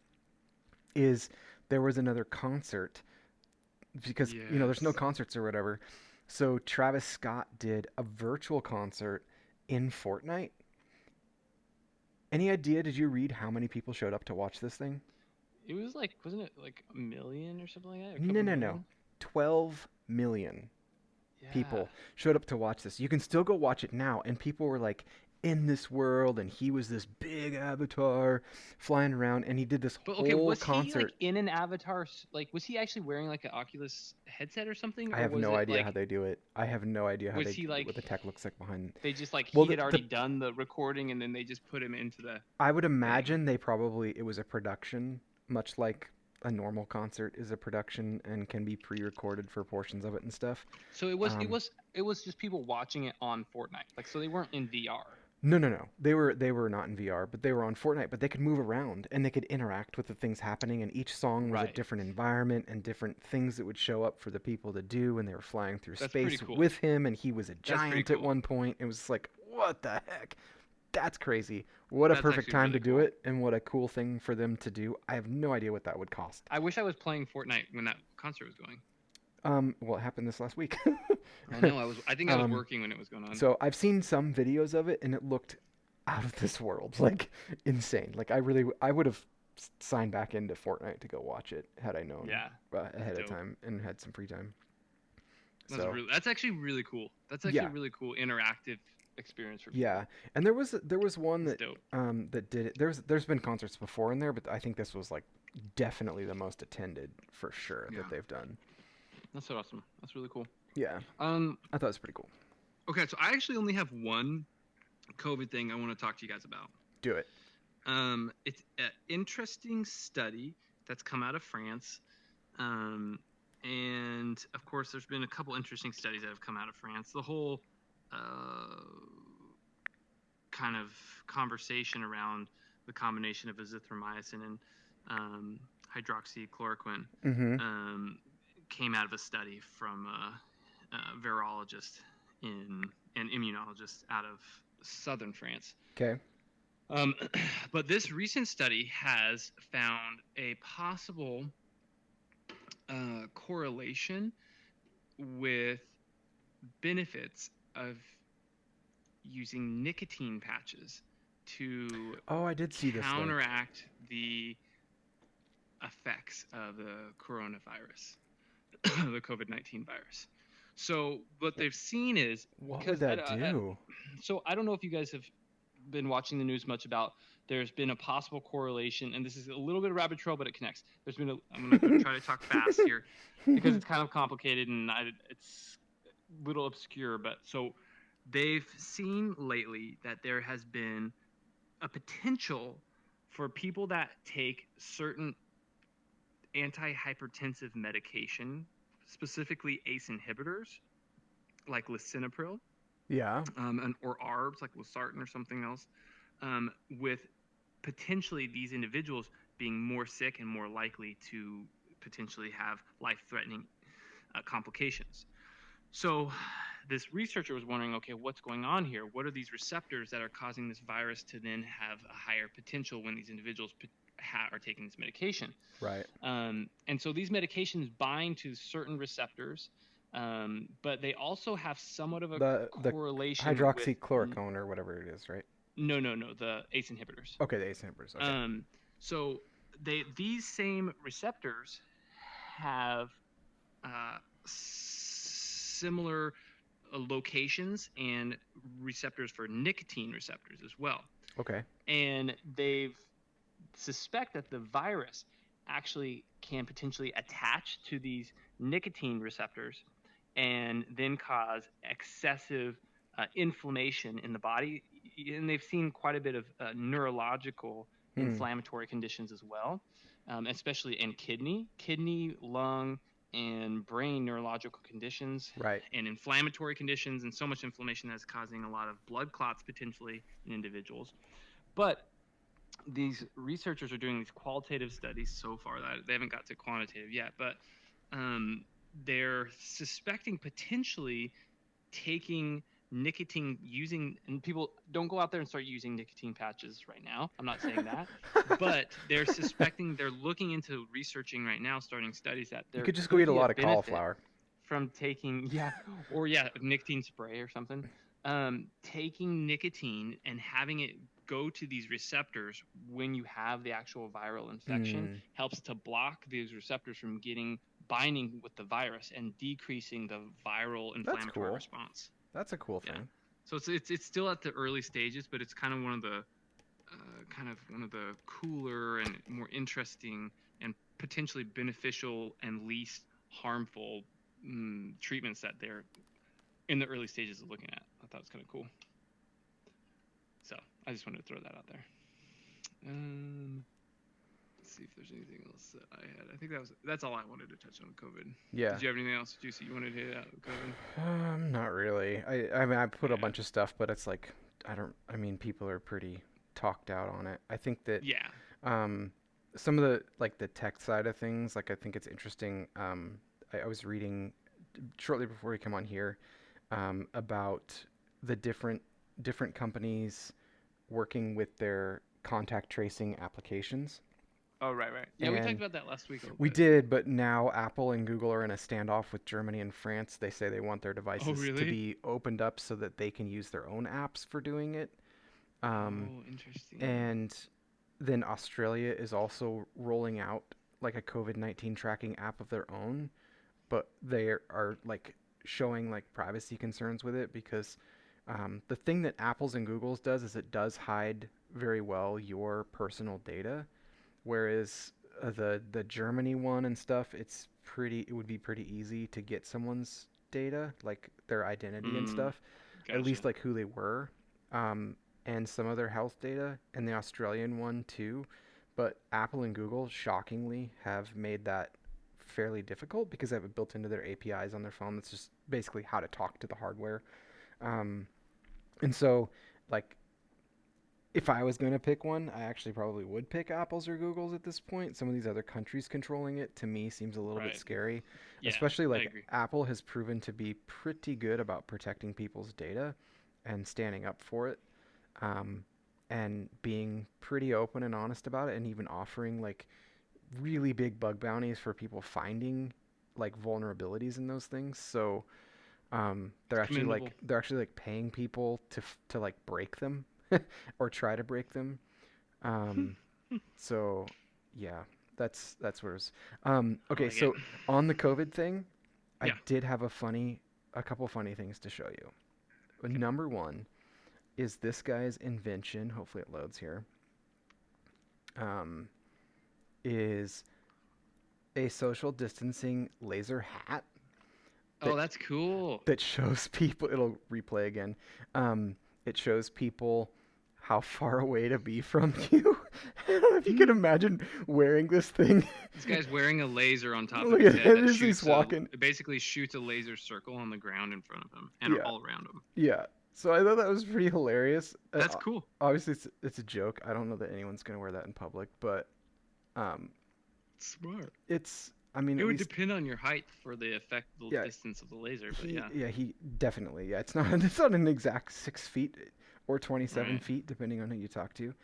is there was another concert because there's no Yes. concerts or whatever. So Travis Scott did a virtual concert in Fortnite. Any idea? Did you read how many people showed up to watch this thing? It was like, wasn't it like a million or something like that? Or a No, couple no, no. million? 12 million Yeah. people showed up to watch this. You can still go watch it now, and people were like in this world, and he was this big avatar flying around, and he did this But okay, whole was he like concert. in an avatar? Like, was he actually wearing like an Oculus headset or something, I or have was no it idea how like, they do it. I have no idea how was they he like, what the tech looks like behind. they just like Well, he had the already done the recording and then they just put him into the I would thing? imagine it was a production, much like a normal concert is a production and can be pre-recorded for portions of it and stuff. So it was, it Um, was, it was just people watching it on Fortnite. Like, so they weren't in VR. no, no, no. They were not in VR, but they were on Fortnite. But they could move around and they could interact with the things happening. And each song was a Right. different environment and different things that would show up for the people to do. And they were flying through That's pretty space cool. with him, and he was a That's pretty giant at cool. one point. It was like, what the heck? That's crazy. What a That's perfect actually time to really do cool. it, and what a cool thing for them to do. I have no idea what that would cost. I wish I was playing Fortnite when that concert was going. Well, it happened this last week. I know I was. I think I was um, working when it was going on. so I've seen some videos of it, and it looked out of this world, like insane. Like I would have signed back into Fortnite to go watch it had I known Yeah, that's ahead of dope. time and had some free time. That's So really. That's actually really cool. That's actually a yeah, really cool interactive experience for yeah, people. and there was one That's that dope. did it. There's been concerts before in there, but I think this was like definitely the most attended for sure that Yeah, they've done. that's awesome. That's really cool. Yeah, Um. I thought it was pretty cool. Okay, so I actually only have one COVID thing I want to talk to you guys about. Do it. It's an interesting study that's come out of France. Um, and of course, there's been a couple interesting studies that have come out of France. The whole uh, kind of conversation around the combination of azithromycin and hydroxychloroquine Mm-hmm. um, came out of a study from a virologist in and immunologist out of southern France. Okay. Um, but this recent study has found a possible correlation with benefits of using nicotine patches to Oh, I did see this link. counteract the effects of the coronavirus, the COVID-19 virus. So what they've seen is What would because that do? So I don't know if you guys have been watching the news much about. There's been a possible correlation, and this is a little bit of rabbit trail, but it connects. There's been a. I'm going to try to talk fast here because it's kind of complicated and it's a little obscure. But so they've seen lately that there has been a potential for people that take certain antihypertensive medication, specifically ACE inhibitors like lisinopril, Yeah. or ARBs like losartan or something else, with potentially these individuals being more sick and more likely to potentially have life-threatening complications. So this researcher was wondering, okay, what's going on here? What are these receptors that are causing this virus to then have a higher potential when these individuals are taking this medication? Right. And so these medications bind to certain receptors, but they also have somewhat of a The correlation with hydroxychloroquine or whatever it is, right? no, the ACE inhibitors. Okay, the ACE inhibitors. Okay. Um, so these same receptors have similar locations and receptors for nicotine receptors as well. Okay. And they've suspect that the virus actually can potentially attach to these nicotine receptors and then cause excessive inflammation in the body. And they've seen quite a bit of neurological inflammatory conditions as well, especially in kidney, lung, and brain neurological conditions, Right. and inflammatory conditions, and so much inflammation that's causing a lot of blood clots potentially in individuals. But these researchers are doing these qualitative studies so far that they haven't got to quantitative yet, but um, they're suspecting potentially taking nicotine using, and people don't go out there and start using nicotine patches right now. I'm not saying that, but they're looking into researching right now, starting studies that You there could just go could eat a be a lot of benefit cauliflower. from taking nicotine spray or something, taking nicotine and having it go to these receptors when you have the actual viral infection Mm, helps to block these receptors from binding with the virus and decreasing the viral that's inflammatory cool. response. That's a cool Yeah, thing. so it's still at the early stages, but it's kind of one of the cooler and more interesting and potentially beneficial and least harmful treatments that they're in the early stages of looking at. I thought it was kind of cool. So I just wanted to throw that out there. Let's see if there's anything else that I had. I think that's all I wanted to touch on COVID. Yeah. Did you have anything else juicy you wanted to hit out with COVID? Not really. I mean, I put a Yeah. bunch of stuff, but it's like, I mean, people are pretty talked out on it. I think that Yeah. um, some of the, like, the tech side of things, like, I think it's interesting. I was reading shortly before we come on here about the different companies working with their contact tracing applications. Oh, right. Yeah, we talked And about that last week a little we bit. did, but now Apple and Google are in a standoff with Germany and France. They say they want their Oh, devices to really? be opened up so that they can use their own apps for doing it. Oh, interesting. And then Australia is also rolling out like a COVID-19 tracking app of their own, but they are like showing like privacy concerns with it because the thing that Apple's and Google's does is it does hide very well your personal data, whereas the Germany one and stuff, it would be pretty easy to get someone's data, like their identity and stuff, at Gotcha. least like who they were, um, and some of their health data, and the Australian one too. But Apple and Google, shockingly, have made that fairly difficult because they have it built into their APIs on their phone. That's just basically how to talk to the hardware. Um, and so, like, if I was going to pick one, I actually probably would pick Apple's or Google's at this point. Some of these other countries controlling it to me seems a little bit Right. scary, Yeah, especially I like agree. Apple has proven to be pretty good about protecting people's data and standing up for it, um, and being pretty open and honest about it, and even offering like really big bug bounties for people finding like vulnerabilities in those things. So It's commendable. they're actually like paying people to like break them or try to break them. Um, so yeah, that's where it's. I Okay, like it. so on the COVID thing, I Yeah. did have a couple funny things to show you. Okay. Number one is this guy's invention. Hopefully it loads here. Um, is a social distancing laser hat Oh, that that's cool. that shows people. It'll replay again. Um, it shows people how far away to be from you. I don't know if you can imagine wearing this thing. This guy's wearing a laser on top of Look his at head him that as he's walking. it basically shoots a laser circle on the ground in front of him and Yeah, all around him. yeah. So I thought that was pretty hilarious. That's cool. Obviously, it's a joke. I don't know that anyone's gonna wear that in public, but um, Smart. it's. I mean, It at would least depend on your height for the effective yeah. distance of the laser, but yeah. He definitely. Yeah, it's not. It's not an exact 6 feet or 27 Right. feet, depending on who you talk to.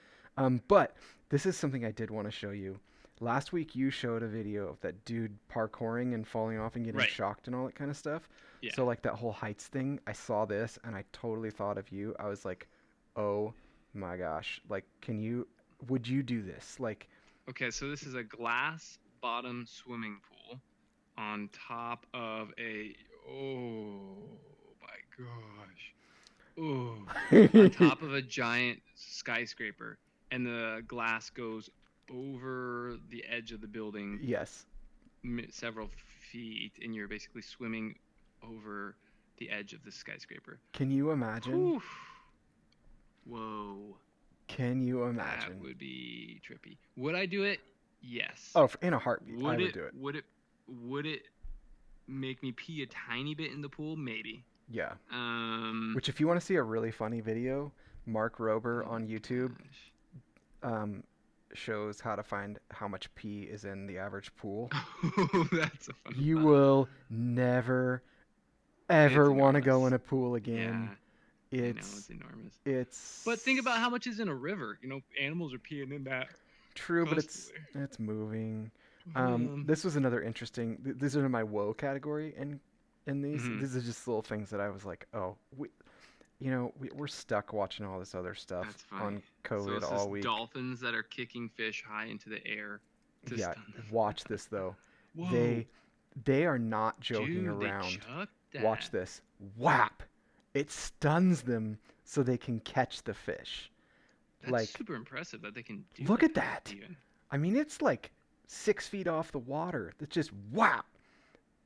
But this is something I did want to show you. Last week, you showed a video of that dude parkouring and falling off and getting Right. shocked and all that kind of stuff. Yeah. So, like, that whole heights thing, I saw this and I totally thought of you. I was like, oh my gosh. Like, would you do this? Like, Okay, so this is a glass bottom swimming pool on top of a my gosh. Oh, on top of a giant skyscraper, and the glass goes over the edge of the building yes. several feet, and you're basically swimming over the edge of the skyscraper. Can you imagine? Whew. Whoa. Can you That imagine? would be trippy. Would I do it? Yes. Oh, in a heartbeat, I Would would it? do it. Would it make me pee a tiny bit in the pool? Maybe. Yeah. Um. Which, if you want to see a really funny video, Mark Rober Oh on my YouTube gosh. um, shows how to find how much pee is in the average pool. Oh, that's a fun You fact. will never, It's ever want to go in enormous. a pool again. Yeah, I know It's it's enormous. But think about it's how much is in a river. Animals are peeing in that true, but constantly. it's moving. Um, This was another interesting. These are in my woe category, and in these, mhm, these are just little things that I was like, oh, we're stuck watching all this other stuff that's funny. on So COVID it's all just week. dolphins that are kicking fish high into the air to Yeah, stun them. watch this though. Whoa, They they are not joking dude, they around. chucked Watch that. this. Whap! It stuns them so they can catch the fish. That's Like, super impressive that they can do look at that. that. Even I mean, it's like 6 feet off the water. It's just whap,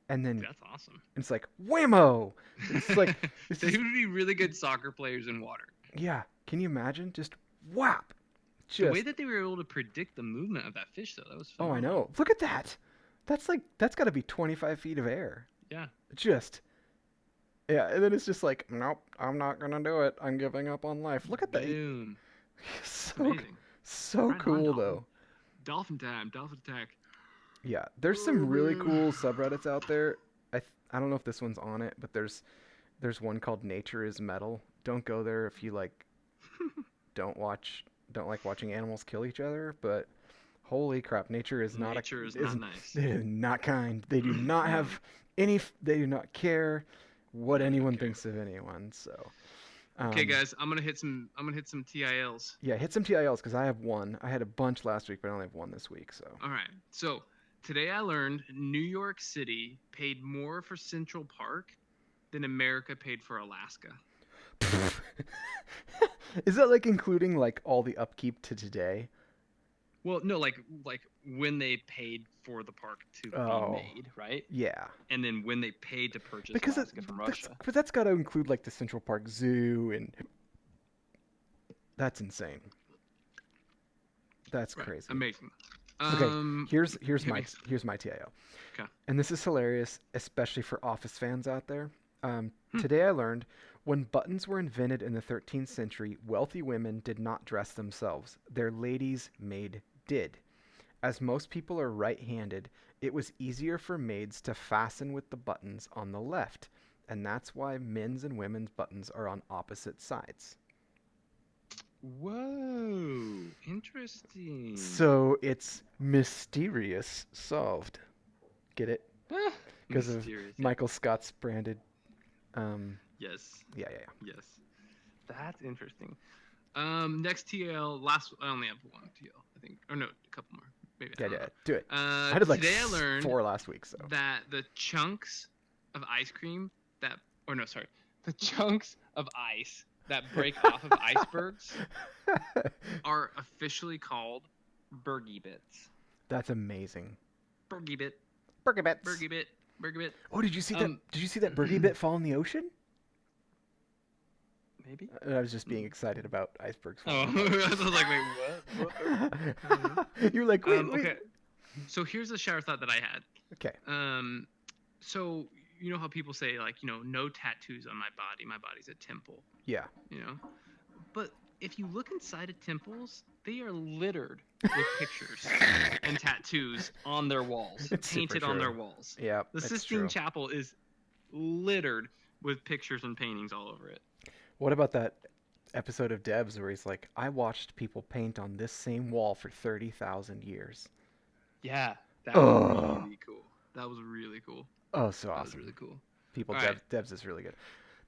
and then that's awesome. it's like whammo. It's like it's They just would be really good soccer players in water. yeah. Can you imagine? Just whap. The way Just that they were able to predict the movement of that fish, though, that was oh, I phenomenal. know. Look at that. That's got to be 25 feet of air. Yeah. Just yeah, and then it's just like nope, I'm not gonna do it. I'm giving up on life. Look at that. Boom. That's So amazing. so Right on, cool dolphin. though. Dolphin time. Dolphin attack. Yeah, there's Oh some really man. cool subreddits out there. I don't know if this one's on it, but there's one called Nature is Metal. Don't go there if you like don't watch don't like watching animals kill each other, but holy crap, nature is not a Nature is is not nice. it is not kind. They do not No, have they do not care what no, they don't anyone care. thinks of anyone. So Okay, um guys, I'm gonna hit some. I'm gonna hit some TILs. yeah, hit some TILs because I have one. I had a bunch last week, but I only have one this week. So All right. So today I learned New York City paid more for Central Park than America paid for Alaska. is that like including like all the upkeep to today? Well, no, like when they paid for the park to be Oh, made, right? yeah. And then when they paid to purchase Because Alaska from Russia. but that's got to include like the Central Park Zoo, and that's insane. That's Right. crazy. Amazing. Okay, here's hit me. here's my TIO. Okay. And this is hilarious, especially for Office fans out there. Hmm. Today I learned when buttons were invented in the 13th century, wealthy women did not dress themselves. Their ladies' maid did. As most people are right-handed, it was easier for maids to fasten with the buttons on the left, and that's why men's and women's buttons are on opposite sides. Whoa, interesting. So it's mysterious solved. Get it? Ah, Because of mysterious. Michael Scott's branded. Yes. Yeah. Yes. That's interesting. Next TL. I only have one TL, I think. Or no, a couple more. Maybe. I don't know. Do it. I did like Today I learned 4 last week, so. that the chunks of ice cream the chunks of ice that break off of icebergs are officially called Bergy bits. That's amazing. Bergy bit. Burger bits. Bergy bit. Bergy bit. Oh, did you see that? Did you see that Bergy bit fall in the ocean? Maybe. I was just being excited about icebergs Oh, falling. in the I was like, wait, what? ocean. You're like, wait. Okay. So here's a shower thought that I had. Okay. So you know how people say like, no tattoos on my body. My body's a temple. Yeah. But if you look inside of temples, they are littered with pictures and tattoos on their walls, It's painted super on their true. walls. Yeah. The that's Sistine true. Chapel is littered with pictures and paintings all over it. What about that episode of Debs where he's like, I watched people paint on this same wall for 30,000 years. Yeah, that was really cool. That was really cool. Oh, so That awesome. was really cool. People, All right. Debs is really good.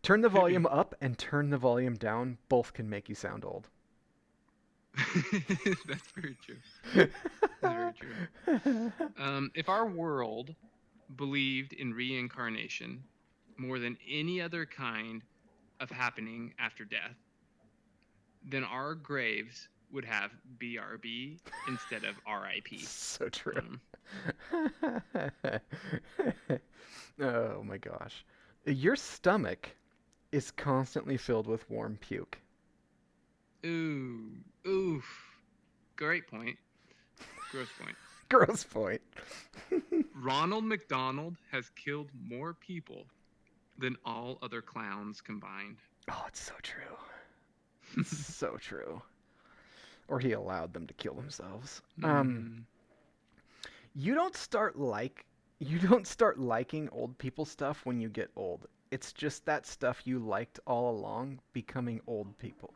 Turn the volume up and turn the volume down. Both can make you sound old. That's very true. That's very true. If our world believed in reincarnation more than any other kind of happening after death, then our graves would have BRB instead of RIP. So true. Oh my gosh. Your stomach is constantly filled with warm puke. Ooh, oof. Great point. Gross point. Gross point. Ronald McDonald has killed more people than all other clowns combined. Oh, it's so true. It's so true. Or he allowed them to kill themselves. Mhm. You don't start liking old people stuff when you get old. It's just that stuff you liked all along becoming old people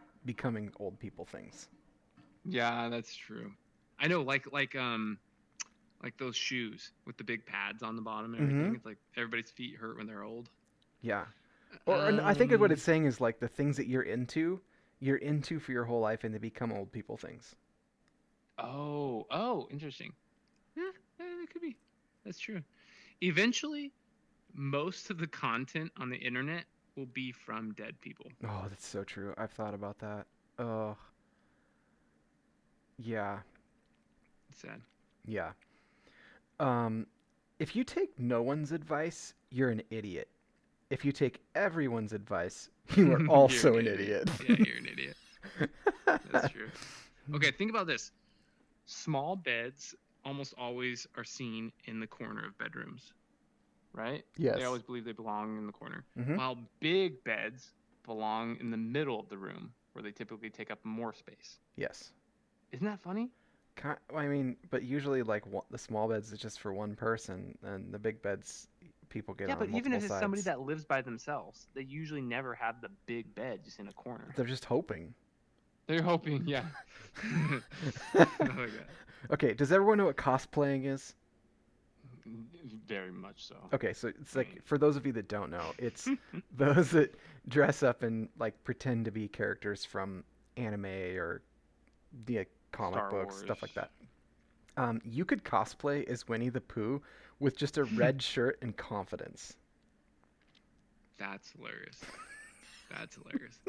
things. Yeah, that's true. I know, like those shoes with the big pads on the bottom and Mm-hmm. everything. It's like everybody's feet hurt when they're old. Yeah. Or I think what it's saying is like the things that you're into for your whole life and they become old people things. Oh, interesting. Yeah, it could be. That's true. Eventually, most of the content on the internet will be from dead people. Oh, that's so true. I've thought about that. Oh, yeah. It's sad. Yeah. Um, if you take no one's advice, you're an idiot. If you take everyone's advice, you are You're also an an idiot. Yeah, you're an idiot. That's true. Okay, think about this. Small beds almost always are seen in the corner of bedrooms, right? Yes. They always believe they belong in the corner. Mhm. While big beds belong in the middle of the room, where they typically take up more space. Yes. Isn't that funny? I mean, but usually like the small beds is just for one person, and the big beds people get Yeah, on but even multiple if it's somebody sides. that lives by themselves, they usually never have the big bed just in a corner. They're just hoping. They're hoping, yeah. Oh my god. Okay, does everyone know what cosplaying is? Very much so. Okay, so it's like Right. for those of you that don't know, it's those that dress up and like pretend to be characters from anime or the comic Star books, stuff like Wars. that. You could cosplay as Winnie the Pooh with just a red shirt and confidence. That's hilarious. That's hilarious.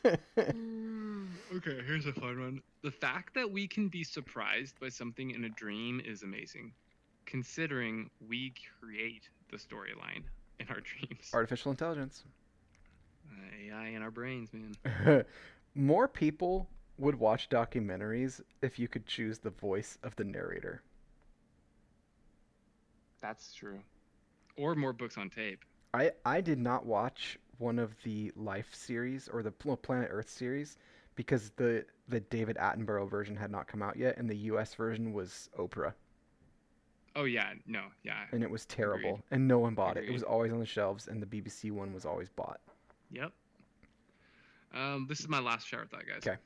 Okay, here's a fun one. The fact that we can be surprised by something in a dream is amazing, considering we create the storyline in our dreams. Artificial intelligence. AI in our brains, man. More people would watch documentaries if you could choose the voice of the narrator. That's true. Or more books on tape. I did not watch one of the Life series or the Planet Earth series because the David Attenborough version had not come out yet, and the U.S. version was Oprah, Oh yeah, no, yeah. and it was terrible, Agreed. and no one bought it. It was Agreed. always on the shelves, and the BBC one was always bought. Yep. This is my last shower thought, guys. Okay.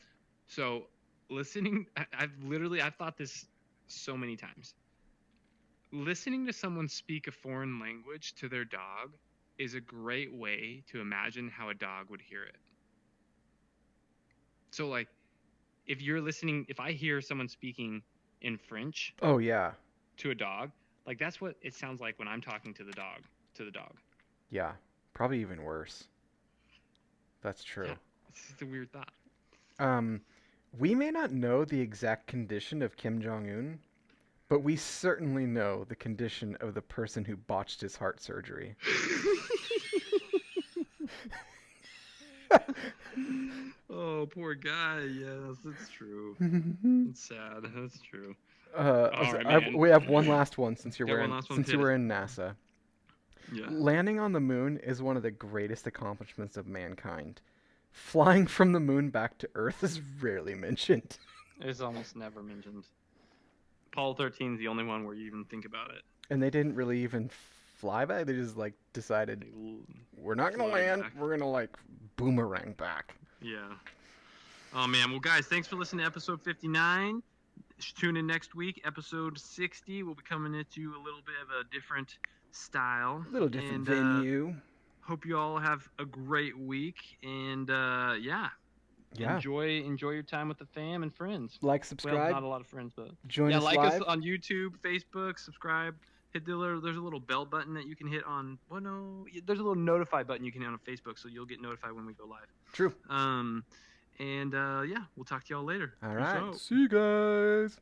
So, I've thought this so many times. Listening to someone speak a foreign language to their dog is a great way to imagine how a dog would hear it. So, like, if I hear someone speaking in French Oh yeah, to a dog, like that's what it sounds like when I'm talking to the dog. yeah, probably even worse. That's true. Yeah, it's just a weird thought. Um, we may not know the exact condition of Kim Jong-Un, but we certainly know the condition of the person who botched his heart surgery. Oh, poor guy. Yes, that's true. It's sad. That's true. Alright, man. We have one last one since Yeah, one last one, you were hit in NASA. Yeah. Landing on the moon is one of the greatest accomplishments of mankind. Flying from the moon back to Earth is rarely mentioned. It's almost never mentioned. Apollo 13 is the only one where you even think about it. And they didn't really even fly back. They just like decided we're not gonna fly land. back. We're gonna like boomerang back. Yeah. Oh man. Well, guys, thanks for listening to episode 59. Tune in next week. Episode 60. We'll be coming at you a little bit of a different style. A little different And, venue. Hope you all have a great week. And yeah. Yeah. Enjoy your time with the fam and friends. Like, Well, subscribe, not a lot of friends, but join yeah, us like live. us on YouTube, Facebook, subscribe. Hit there's a little bell button that you can hit on. Well, no, there's a little notify button you can hit on Facebook, so you'll get notified when we go live. True. And yeah, we'll talk to y'all later. All Peace right. out. See you guys.